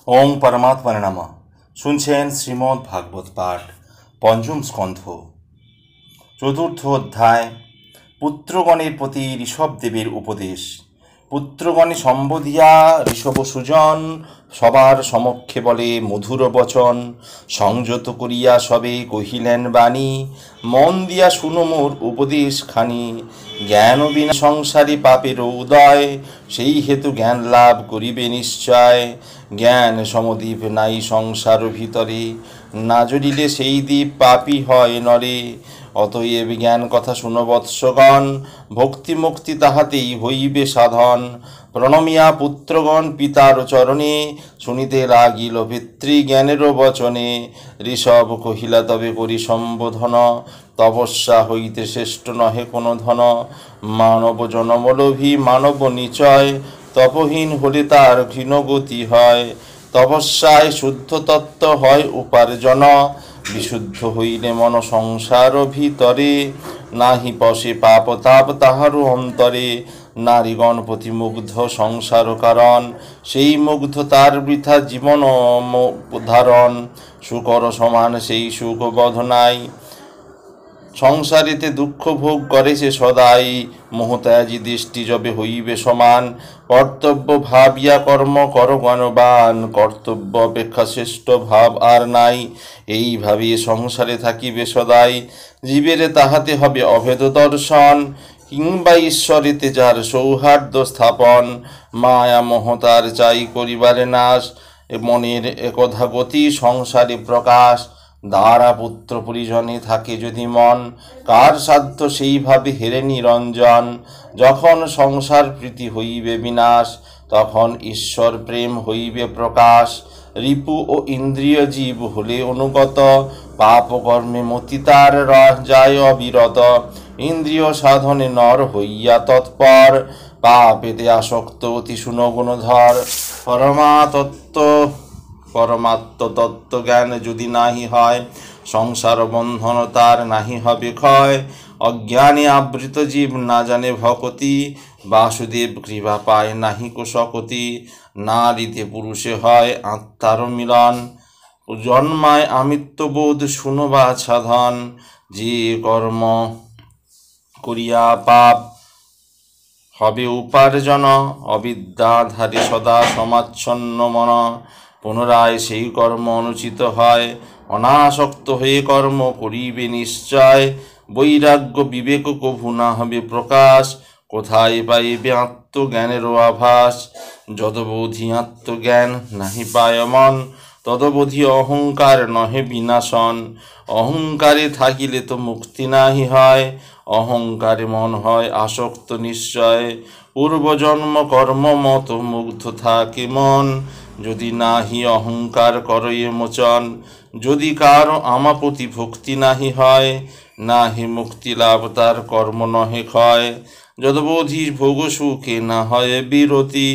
ওং পরমাত্মনে নমঃ। শুনছেন শ্রীমদ্ ভাগবত পাঠ, পঞ্চম স্কন্ধ, চতুর্থ অধ্যায়। পুত্রগণের প্রতি ঋষভদেবের উপদেশ। পুত্রগণে সম্বোধিয়া ঋষভ সুজন সবার সমক্ষে বলে মধুর বচন। সংযত করিয়া সবে কহিলেন বাণী, মন দিয়া শুনো মোর উপদেশ খানি। জ্ঞান বিনা সংসারে পাপের উদয়, সেই হেতু জ্ঞান লাভ করিবে নিশ্চয়। জ্ঞান সমদ্বীপ নাই সংসার ভিতরে, না জড়িলে সেই দ্বীপ পাপী হয় নরে। অতএব জ্ঞান কথা শুনো বৎসগণ, ভক্তি মুক্তি তাহাতেই হইবে সাধন। প্রণমিয়া পুত্রগণ পিতার চরণে, শুনিতে লাগিল পিতৃজ্ঞানের বচনে। ঋষভ কহিলা তবে করি সম্বোধন, তপস্যা হইতে শ্রেষ্ঠ নহে কোনো ধন। মানব জনমলোভী মানব নিচয়, তপহীন হলে তার ঘৃণগতি হয়। তপস্যায় শুদ্ধ তত্ত্ব হয় উপার্জন, বিশুদ্ধ হইলে মন সংসার ভিতরে। নাহি পশে পাপ তাপ তাহারও অন্তরে, নারীগণ প্রতিমুগ্ধ সংসার কারণ। সেই মুগ্ধ তার বৃথা জীবন ধারণ, সুকর সমান সেই সুখ বোধ নাই। সংসারেতে দুঃখ ভোগ করে সে সদাই, মোহত্যাজি দৃষ্টি যবে হইবে সমান। কর্তব্য ভাবিয়া কর্ম কর জ্ঞানবান, কর্তব্য অপেক্ষা শ্রেষ্ঠ ভাব আর নাই। এই ভাবে সংসারে থাকিবে সদাই, জীবের তাহাতে হবে অভেদ দর্শন। কিংবা ঈশ্বরেতে যার সৌহার্দ্য স্থাপন, মায়া মোহতার চাই করিবারে নাশ। মনের একধা গতি সংসারে প্রকাশ, দ্বারা পুত্র পরিজনে থাকে যদি মন। কার সাধ্য সেইভাবে হেরে নিরঞ্জন, যখন সংসার প্রীতি হইবে বিনাশ, তখন ঈশ্বর প্রেম হইবে প্রকাশ। রিপু ও ইন্দ্রিয় জীব হলে অনুগত, পাপ কর্মে মতি তার যায় অবিরত। ইন্দ্রিয় সাধনে নর হইয়া তৎপর, পাপেতে আসক্ত অতি সুনগুণধর। পরমাত্ম তত্ত্ব জ্ঞান যদি নাহি হয়, সংসার বন্ধন তার নাহি হবে ক্ষয়। অজ্ঞানে আবৃত জীব না জানে ভকতি, বাসুদেব কৃপা পায় নাহি কুশকতি। নারীতে পুরুষে হয় আত্মার মিলন, জন্মায় আমিত্ববোধ শুনবা সাধন। যে কর্ম করিয়া পাপ হবে উপার্জন, অবিদ্যাধারী সদা সমাচ্ছন্ন মন। পুনরায় সেই কর্ম অনুচিত হয়, অনাসক্ত হয়ে কর্ম করিবে নিশ্চয়। বৈরাগ্য বিবেক কভু না হবে প্রকাশ, কোথায় পাইবে আত্মজ্ঞানেরও আভাস। যদবোধি আত্মজ্ঞান নাহি পায় মন, তদবোধি অহংকার নহে বিনাশন। অহংকারে থাকিলে তো মুক্তি নাহি হয়, অহংকারে মন হয় আসক্ত নিশ্চয়। পূর্বজন্ম কর্ম মত মুগ্ধ থাকে মন, যদি নাহি অহংকার করয়ে মোচন। যদি কারো আমাপতি ভক্তি নাহি হয়, নাহি মুক্তি লাভ তার কর্ম নহে ক্ষয়। যদবোধি ভোগ সুখে না হয় বিরতি,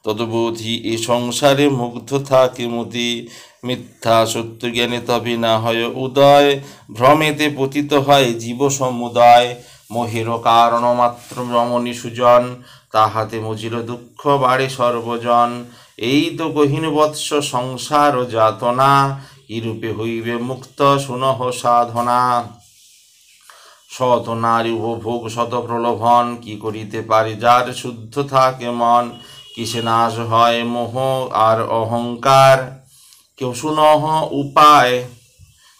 তদবোধি এ সংসারে মুগ্ধ থাকে মতি। মিথ্যা সত্য জ্ঞানে তবে না হয় উদয়, ভ্রমেতে পতিত হয় জীব সমুদয়। মোহের কারণ মাত্র রমণী সুজন, তাহাতে মজির দুঃখ বাড়ে সর্বজন। এই তো কহিন বৎস সংসার যাতনা, ইরূপে হইবে মুক্ত শুনহ সাধনা। শত নারী উপভোগ শত প্রলোভন, কি করিতে পারে যার শুদ্ধ থাকে মন। কিসে নাশ হয় মোহ আর অহংকার, কেউ শুনহ উপায়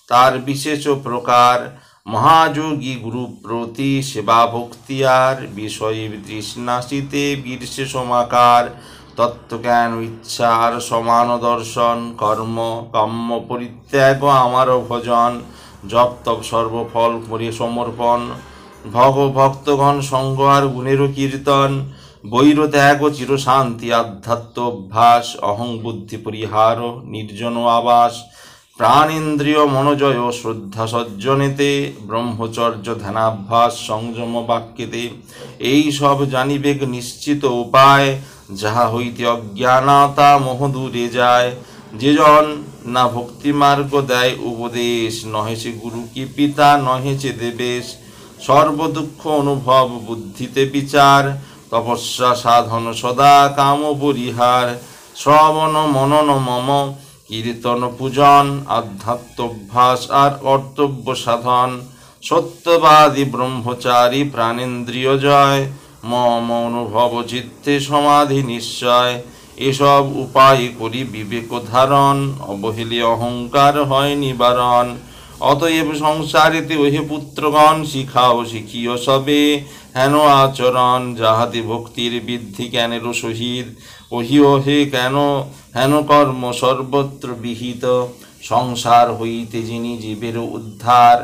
তার বিশেষ প্রকার। মহাযোগী গুরু প্রতি সেবা ভক্তি আর, বিষয়ে তৃষ্ণাসিতে বীরসে সমাকার। তত্ত্বজ্ঞান ইচ্ছার সমান দর্শন, কর্ম কাম্য পরিত্যাগ আমার ভজন। জপ তপ সর্বফল করে সমর্পণ, ভক্তগণ সঙ্গ আর গুণেরও কীর্তন। বৈর ত্যাগ চিরশান্তি আধ্যাত্ম অভ্যাস, অহং বুদ্ধি পরিহার নির্জন আবাস। প্রাণেন্দ্রিয় মনোজয় শ্রদ্ধা সজ্জনেতে, ব্রহ্মচর্য ধ্যানাভ্যাস সংযম বাক্যেতে। এই সব জানিবেক নিশ্চিত উপায়, যাহা হইতে অজ্ঞানতা মোহ দূরে যায়। যে জন না ভক্তিমার্গ দেয় উপদেশ, নহে সে গুরু কি পিতা নহে সে দেবেশ। সর্বদুঃখ অনুভব বুদ্ধিতে বিচার, তপস্যা সাধন সদা কাম পরিহার। শ্রবণ মনন মম কীর্তন পূজন আধ্যাত্মভ্যাস আর কর্তব্য সাধন সত্যবাদী ব্রহ্মচারী প্রাণেন্দ্রিয় জয় মম অনুভব চিত্তে সমাধি নিশ্চয় এসব উপায় করি বিবেক ধারণ অবহেলে অহংকার হয় নিবারণ অতএব সংসারেতে ওহে পুত্রগণ শিখাও শিখিও সবে হেন আচরণ যাহাতে ভক্তির বৃদ্ধি জ্ঞানের সহিত ওহিও হে কেন হেন কর্ম সর্বত্র বিহিত সংসার হইতে যিনি জীবের উদ্ধার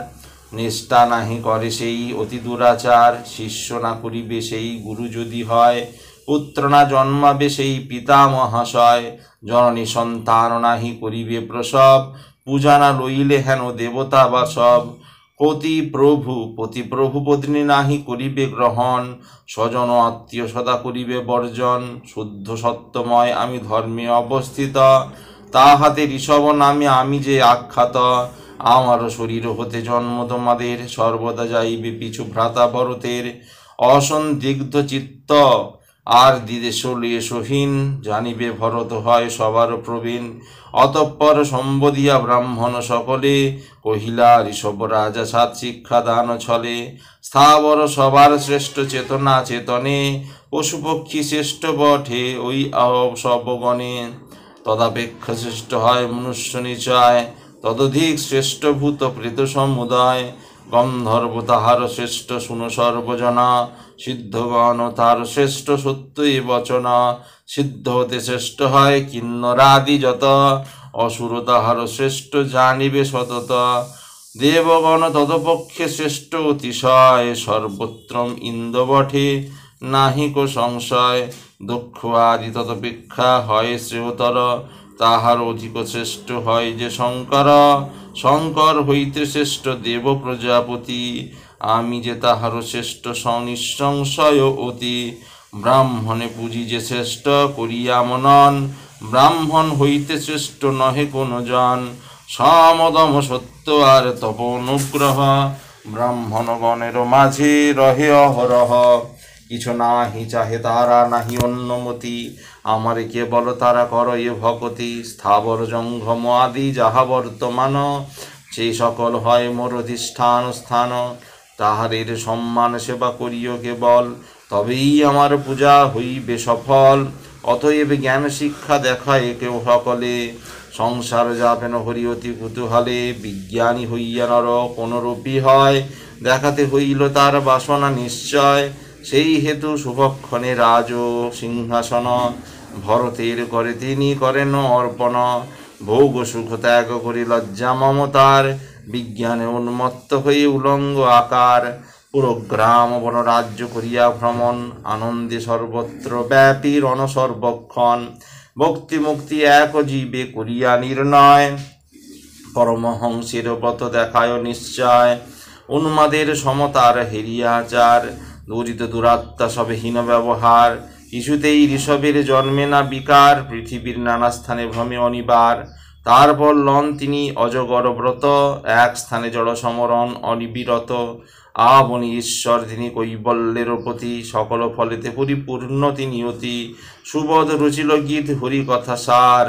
নিষ্ঠা নাহি করে সেই অতি দুরাচার শিষ্য না করিবে সেই গুরু যদি হয় পুত্র না জন্মাবে সেই পিতা মহাশয় জননী সন্তান নাহি করিবে প্রসব পূজা না লইলে হেন দেবতা বা সব পতি প্রভু পত্নী নাহি করিবে গ্রহণ স্বজন আত্মীয় সদা করিবে বর্জন শুদ্ধ সত্যময় আমি ধর্মে অবস্থিত তাহাতে ঋষভ নামে আমি যে আখ্যাত আমার শরীর হতে জন্ম তোমাদের সর্বদা যাইবে পিছু ভ্রাতা ভরতের অসন্দিগ্ধ চিত্ত আর দিদেশলীয় সহীন জানিবে ভরত হয় সবার প্রবীণ অতঃপর সম্বোধিয়া ব্রাহ্মণ সকলে কহিলা ঋষভ রাজা সাত শিক্ষা দান ছলে স্থাবর সবার শ্রেষ্ঠ চেতনা চেতনে পশু পক্ষী শ্রেষ্ঠ বটে ওই সবগণে তদাপেক্ষা শ্রেষ্ঠ হয় মনুষ্য নিচয় তদধিক শ্রেষ্ঠ ভূত প্রেত সমুদয় গন্ধর্ব তাহার শ্রেষ্ঠ শুনো সর্বজনা সিদ্ধগণ তার শ্রেষ্ঠ সত্যই বচনা সিদ্ধ হতে শ্রেষ্ঠ হয় কিন্নরাদি যত অসুর তাহার শ্রেষ্ঠ জানিবে সতত দেবগণ তদপক্ষে শ্রেষ্ঠ অতিশয় সর্বত্রম ইন্দ্র বটে নাহিক সংশয় দক্ষ আদি তদপেক্ষা হয় শ্রেয়তর তাহার অধিক শ্রেষ্ঠ হয় যে শঙ্কর শঙ্কর হইতে শ্রেষ্ঠ দেব প্রজাপতি আমি যে তাহার শ্রেষ্ঠ নিঃসংশয় অতি ব্রাহ্মণে পুঁজি যে শ্রেষ্ঠ করিয়া মনন ব্রাহ্মণ হইতে শ্রেষ্ঠ নহে কোন জন সমদম সত্য আর তপ অনুগ্রহ ব্রাহ্মণগণের মাঝে রহে অহরহ কিছু নাহি চাহে তারা নাহি অন্যমতি আমারে কেবল তারা কর এ ভকতি স্থাবর জঙ্গম আদি যাহা বর্তমান সেই সকল হয় মোর অধিষ্ঠান স্থান তাহাদের সম্মান সেবা করিও কেবল তবেই আমার পূজা হইবে সফল অতএব জ্ঞান শিক্ষা দেখায় কেউ সকলে সংসার যাবেন হরি অতি কুতূহলে বিজ্ঞানী হইয়া নর কোনরূপী হয় দেখাতে হইল তার বাসনা নিশ্চয় সেই হেতু শুভক্ষণে রাজ সিংহাসন ভরতের করে তিনি করেন অর্পণ ভোগ সুখ ত্যাগ করি লজ্জা মমতার বিজ্ঞানে উন্মত্ত হয়ে উলঙ্গ আকার পুরো গ্রাম বন রাজ্য করিয়া ভ্রমণ আনন্দে সর্বত্র ব্যাপী রণ সর্বক্ষণ ভক্তি মুক্তি এক জীবে করিয়া নির্ণয় পরমহংসের ব্রত দেখায় নিশ্চয় উন্মাদের সমতার হেরিয়াচার দূরিত দুরাত্মা সবে হীন ব্যবহার কিছুতেই ঋষভের জন্মে না বিকার পৃথিবীর নানা স্থানে ভ্রমে অনিবার তারপর লন তিনি অজগর ব্রত এক স্থানে জড় সমরণ অনিবিরত আবনি ঈশ্বর তিনি কৈবল্যের প্রতি সকল ফলেতে পরিপূর্ণ তিনি অতি সুবোধ রুচিল গীত হরি কথা সার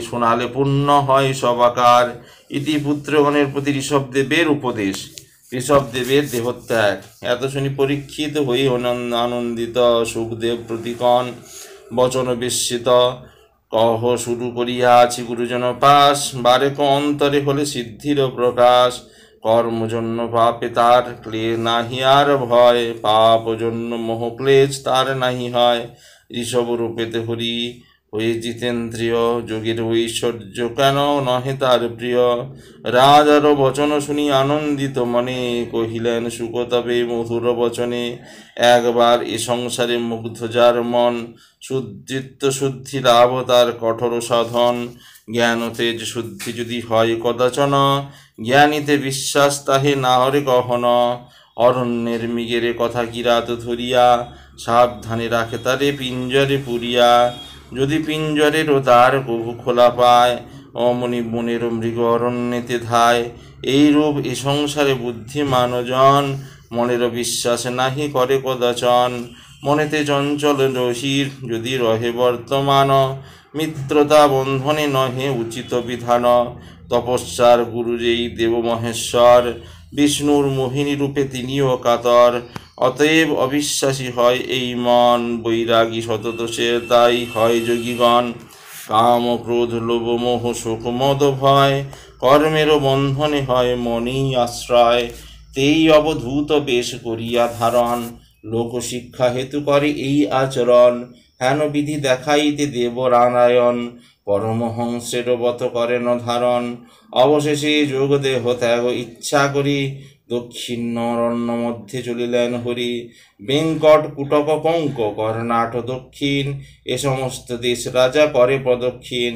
শোনালে পূর্ণ হয় সবাকার ইতি পুত্রগণের প্রতি ঋষভদেবের উপদেশ ঋষভদেবের দেহত্যাগ এত শুনি পরীক্ষিত হই আনন্দিত সুখদেব প্রতিকণ বচন বিস্মিত কহ শুরু করিয়াছি গুরুজন পাশ বারেক অন্তরে হলে সিদ্ধির প্রকাশ কর্মজন্য পাপে তার ক্লেশ নাহি আর ভয় পাপ জন্য মোহ ক্লেশ তার নাহি হয় ঋষভ রূপেতে হরি হয়ে জিতেন্দ্রিয় যোগের ঐশ্বর্য কেন নহে তার প্রিয় রাজার বচন শুনি আনন্দিত মনে কহিলেন সুকতবে মধুর বচনে একবার এ সংসারে মুগ্ধ যার মন শুদ্ধিত্ব শুদ্ধি লাভ তার কঠোর সাধন জ্ঞান তেজ শুদ্ধি যদি হয় কদাচন জ্ঞানীতে বিশ্বাস তাহে না হরে কহন অরণ্যের মৃগের কথা কিরাত ধরিয়া সাবধানে রাখে তারে পিঞ্জরে পুরিয়া যদি পিঞ্জরেরও দ্বার কভু খোলা পায় অমনি বনের মৃগ অরণ্যেতে ধায় এইরূপ এ সংসারে বুদ্ধিমানজন মনের বিশ্বাস নাহি করে কদাচন মনেতে চঞ্চল রহির যদি রহে বর্তমান, মিত্রতা বন্ধনে নহে উচিত বিধান। তপস্যার গুরু যেই দেব মহেশ্বর, বিষ্ণুর মোহিনী রূপে তিনিও কাতর। অতএব অবিশ্বাসী হয় এই মন, বৈরাগী শতদোষে তাই হয় যোগীগণ। কাম ক্রোধ লোভ মোহ শোক মদ ভয়, কর্মেরও বন্ধনে হয় মনেই আশ্রয়। তেই অবধূত বেশ করিয়া ধারণ, লোকশিক্ষা হেতু করে এই আচরণ। হেন বিধি দেখাইতে দেবনারায়ণ, পরমহংসের বত করেন ধারণ। অবশেষে যোগ দেহ ত্যাগ ইচ্ছা করি, দক্ষিণ মধ্যে চলিলেন হরি। বেঙ্কট কুটক কঙ্ক কর্ণাট দক্ষিণ, এ সমস্ত দেশ রাজা করে প্রদক্ষিণ।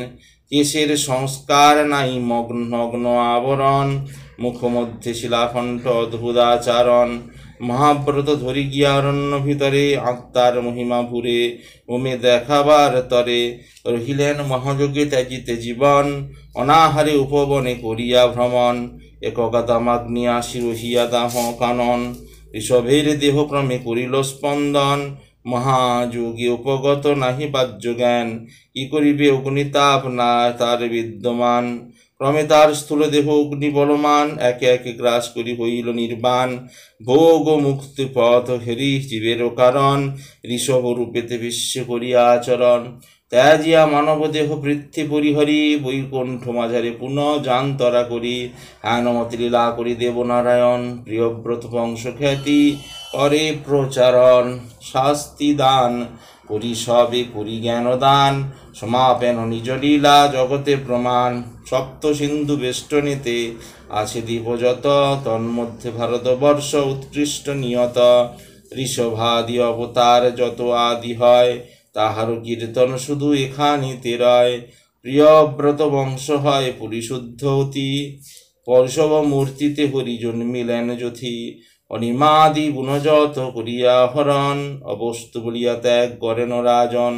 কেশের সংস্কার নাই নগ্ন আবরণ, মুখমধ্যে শিলাকণ্ঠ অদ্ভুতাচারণ। মহাব্রত ধরি গিয়া অরণ্য ভিতরে, আত্মার মহিমা ভুরে ওমে দেখাবার তরে। রহিলেন মহাযোগে ত্যাজিতে জীবন, অনাহারে উপবনে করিয়া ভ্রমণ। এককা দামাগ্নি আসি রহিয়া দাহ কানন, ঋষভের দেহ ক্রমে করিল স্পন্দন। মহাযোগে উপগত নাহি বাহ্য জ্ঞান, কি করিবে অগ্নিতাপ না তার বিদ্যমান। ক্রমে তার স্থূল দেহ অগ্নি বলমান, একে একে গ্রাস করি হইল নির্বাণ। ভোগ মুক্তি পথ হেরি জীবেরও কারণ, ঋষভ রূপেতে বিশ্ব করিয়া আচরণ। ত্যাজিয়া মানব দেহ বৃদ্ধি পরিহরি, বৈকুণ্ঠ মাঝারে পুনঃ যান্তরা করি। হেনমতি লীলা করি দেবনারায়ণ, প্রিয়ব্রত বংশ খ্যাতি করে প্রচারণ। শাস্তি দান করি সবে করি জ্ঞান দান, সমাপেন নিজ লীলা জগতে প্রমাণ। সপ্ত সিন্ধু বেষ্টনীতে আছে দ্বীপ যত, তন্মধ্যে ভারতবর্ষ উৎকৃষ্ট নিয়ত। ঋষভাদি অবতার যত আদি হয়, তাহারও কীর্তন শুধু এখানিতে রয়। প্রিয়ব্রত বংশ হয় পরিশুদ্ধ অতি, পর্ষব মূর্তিতে হরি জন্মিলেন যথি। অনিমাদি গুণযত করিয়া হরণ, অবস্তু বলিয়া ত্যাগ করেন রাজন।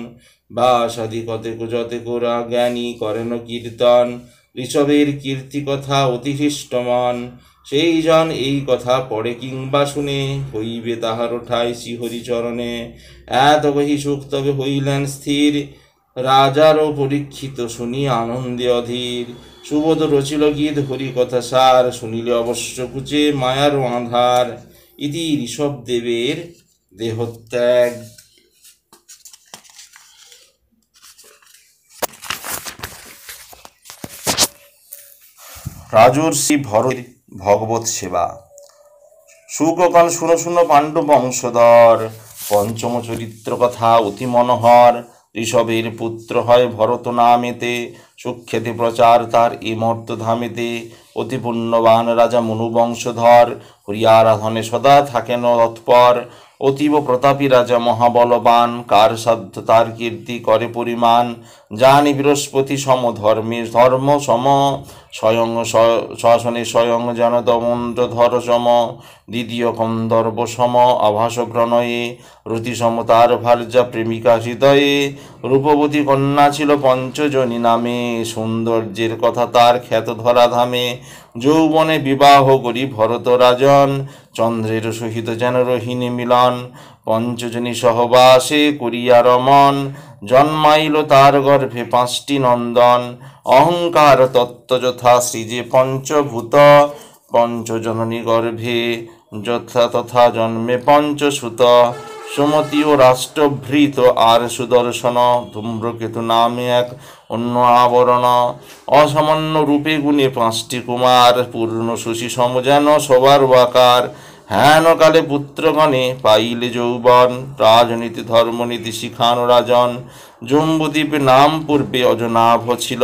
বাসাদি কতেক যতেক জ্ঞানী করেন কীর্তন, ঋষভের কীর্তি কথা অতিহৃষ্টমন। সেই জন এই কথা পড়ে কিংবা শুনে, হইবে তাহার ঠাই শ্রীহরিচরণে। এত কহি সুখ তবে হইলেন স্থির, রাজারও পরীক্ষিত শুনি আনন্দে অধীর। সুবোধ রচিল গীত হরি কথা সার, শুনিলে অবশ্য কুচে মায়ারও আধার। ইতি ঋষভদেবের দেহত্যাগ। রাজর্ষি ভরত ভগবত সেবা। সুককাল শুনো শুনো পাণ্ডব বংশধর, পঞ্চম চরিত্র কথা অতি মনোহর। ঋষভের পুত্র হয় ভরত নামেতে, সুখ্যাতি প্রচার তার এ মর্তধামেতে। অতি পুণ্যবান রাজা মনু বংশধর, হরি আরাধনে সদা থাকেন তৎপর। অতীব প্রতাপী রাজা মহাবলবান, কার সাধ্য তার কীর্তি করে পরিমাণ। জানি বৃহস্পতি সম ধর্মে ধর্ম সম, স্বয়ং শাসনে স্বয়ং যেন দমন্দ্রধর সম। দ্বিতীয় কন্দর্ব সম আভাস প্রণয়ে, রতি সম তার ভার্যা প্রেমিকা হৃদয়ে। রূপবতী কন্যা ছিল পঞ্চজনী নামে, সৌন্দর্যের কথা তার খ্যাত ধরা ধামে। যৌবনে বিবাহ করি ভরত রাজন, চন্দ্রের সহিত যেন রহিণী মিলন। পঞ্চজনী সহবাসে করিয়া রমন, জন্মাইল তার গর্ভে 5টি নন্দন। অহংকার তত্ত্ব যথা সৃজে পঞ্চভূত, পঞ্চজননী গর্ভে যথা তথা জন্মে পঞ্চসুত। সুমতি ও রাষ্ট্রভৃত আর সুদর্শন, ধূম্রকেতু নামে এক অন্য আবরণ। অসামান্য রূপে গুণে 5টি কুমার, পূর্ণ শশী সম যেন সবার আকার। হেন কালে পুত্রগণে পাইলে যৌবন, রাজনীতি ধর্মনীতি শিখান রাজন। জম্বুদ্বীপে নাম পূর্বে অজনাভ ছিল,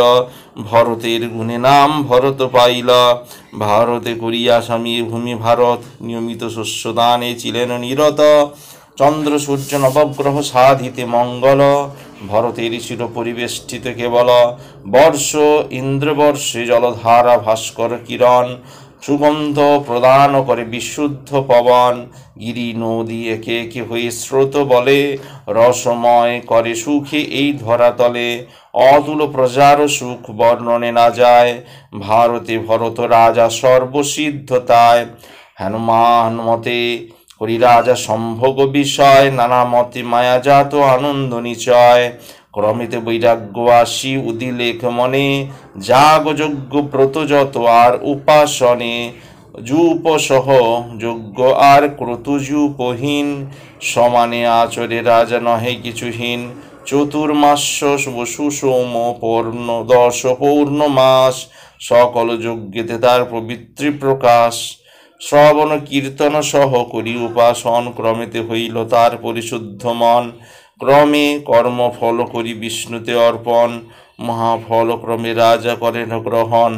ভরতের গুণে নাম ভরত পাইল। ভারতে করিয়া স্বামী ভূমি ভারত, নিয়মিত শস্যদানে ছিলেন নিরত। চন্দ্র সূর্য নবগ্রহ সাধিতে মঙ্গল, ভরতের চির পরিবেষ্টিত কেবল। বর্ষ ইন্দ্রবর্ষে জলধারা ভাস্কর কিরণ, সুগন্ধ প্রদান করে বিশুদ্ধ পবন। গিরি নদী একে একে হয়ে স্রোত বলে, রসময় করে সুখে এই ধরাতলে। অতুল প্রজার সুখ বর্ণনে না যায়, ভারতে ভরত রাজা সর্বসিদ্ধতায়। হনুমান মতে হরিরাজা সম্ভোগ বিষয়, নানা মতে মায়াজাত আনন্দ নিচয়। ক্রমিতে বৈরাগ্য আসি উদিলেখ মনে, যাগ যজ্ঞ ব্রত যত আর উপাসনে। যূপসহ যজ্ঞ আর ক্রতুযূপহীন, সমানে আচরে রাজা নহে কিছুহীন। চতুর্মাস্য সুষম পূর্ণ 10 পৌর্ণমাস, সকল যজ্ঞেতে তার পবিত্রী প্রকাশ। শ্রবণ কীর্তন সহ করি উপাসন, ক্রমেতে হইল তার পরিশুদ্ধ মন। ক্রমে কর্মফল করি বিষ্ণুতে অর্পণ, মহাফল ক্রমে রাজা করেন গ্রহণ।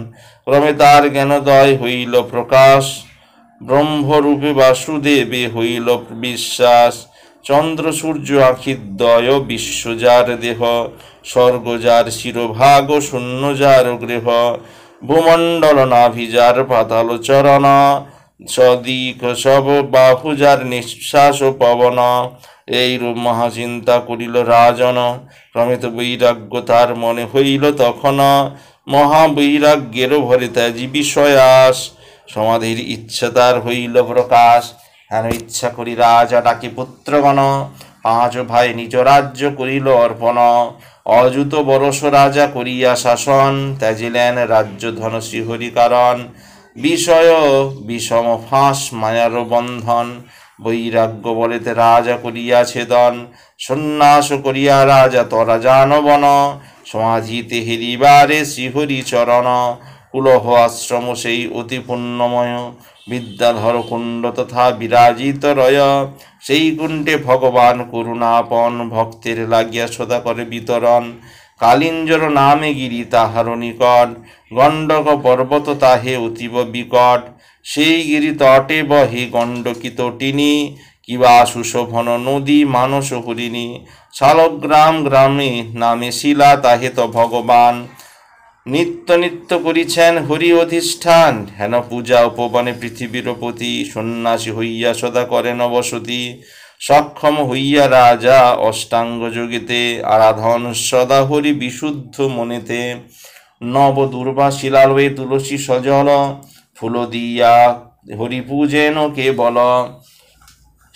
ক্রমে তার জ্ঞানোদয় হইল প্রকাশ, ব্রহ্মরূপে বাসুদেবে হইল বিশ্বাস। চন্দ্র সূর্য আখিদ্বয়, বিশ্ব যার দেহ, স্বর্গ যার শিরোভাগ, শূন্য যার গৃহ। ভূমণ্ডল নাভি যার, পাতাল চরণ, সদিক সব বাহু যার, নিঃশ্বাস পবন। এইরূপ মহাচিন্তা করিল রাজন, ক্রমিত বৈরাগ্য তার মনে হইল তখন। মহাবৈরাগ্যের ভরে ত্যাজি বিষয়াস, সমাধির ইচ্ছা তার হইল প্রকাশ। হেন ইচ্ছা করি রাজা ডাকি পুত্রগণ, 5 ভাই নিজ রাজ্য করিল অর্পণ। অযুত বরস রাজা করিয়া শাসন, ত্যাজিলেন রাজ্য ধন শ্রীহরি কারণ। বিষয় বিষম ফাঁস মায়ার বন্ধন, বৈরাগ্য বলেতে রাজা করিয়া ছেদন। সন্ন্যাস করিয়া রাজা তরা জানবন, সমাধিতে হেরিবারে শ্রীহরি চরণ। কুলহ আশ্রম সেই অতি পুণ্যময়, বিদ্যাধর কুণ্ড তথা বিরাজিত রয়। সেই কুণ্ডে ভগবান করুণাপন, ভক্তের লাগিয়া সদা করে বিতরণ। কালিঞ্জর নামে গিরি তাহার নিকট, গণ্ডক পর্বত তাহে অতীব বিকট। সেই গিরি তটে বহে গণ্ডকী তটিনী, কিবা সুশোভন নদী মানস হরিণী। শালগ্রাম গ্রামে নামে শিলা, তাহে তো ভগবান নিত্য নিত্য করিছেন হরি অধিষ্ঠান। হেন পূজা উপবনে পৃথিবীর পতি, সন্ন্যাসী হইয়া সদা করেন বসতি। সক্ষম হইয়া রাজা অষ্টাঙ্গ যোগেতে, আরাধন সদা হরি বিশুদ্ধ মনেতে। নব দুর্বা শিলালয়ে তুলসী সজল, ফুল দিয়া হরি পূজেন কেবল।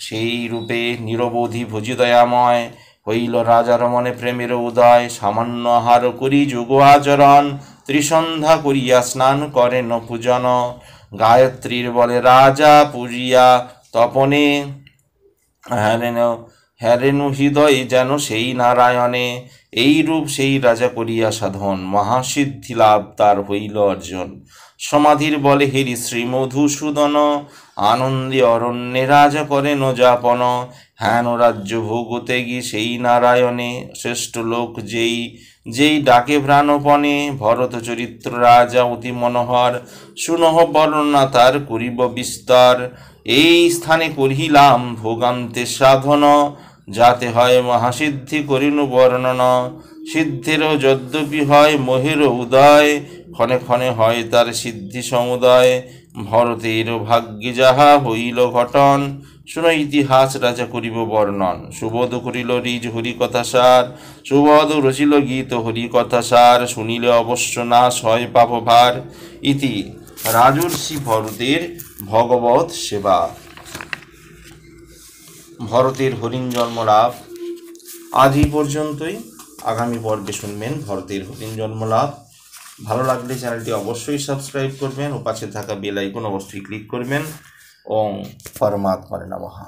সেই রূপে নিরবধি ভোজি দয়াময়, হইল রাজার মনে প্রেমের উদয়। সামান্য আহার করি যোগ আচরণ, ত্রিসন্ধ্যা করিয়া স্নান করেন পূজন। গায়ত্রীর বলে রাজা পূজিয়া তপনে, হ্যারেনু হৃদয় যেন সেই নারায়ণে। এই রূপ সেই রাজা করিয়া সাধন, মহাসিদ্ধি লাভ তার হইল অর্জন। সমাধির বলে হেরি শ্রী মধুসূদন, আনন্দে অরণ্যে রাজা করেন যাপন। হেন রাজ্য ভোগতে গি সেই নারায়ণে, শ্রেষ্ঠ লোক যেই ডাকে প্রাণপণে। ভরত চরিত্র রাজা অতি মনোহর, সুনহ বর্ণনা তার করিব বিস্তার। এই স্থানে করিলাম ভোগান্তে সাধন, যাতে হয় মহাসিদ্ধি করিনু বর্ণন। সিদ্ধেরও যদ্যপি হয় মোহের উদয়, ক্ষণে ক্ষণে হয় তার সিদ্ধি সমুদয়। ভরতের ভাগ্যে যাহা হইল ঘটন, শুনো ইতিহাস রাজা করিব বর্ণন। সুবোধ করিল রিজ হরিকথা সার, সুবোধ রচিল গীত হরিকথা সার। শুনিলে অবশ্য নাশ হয় পাপ ভার, ইতি রাজর্ষি ভরতের ভগবৎ সেবা। ভরতের হরিণ জন্ম লাভ আজ এই পর্যন্তই। আগামী পর্বে শুনবেন ভরতের হরিণ জন্ম লাভ। ভালো লাগলে চ্যানেলটি অবশ্যই সাবস্ক্রাইব করবেন ও পাশে থাকা বেল আইকন অবশ্যই ক্লিক করবেন। ওম পরমাত্মার নমঃ।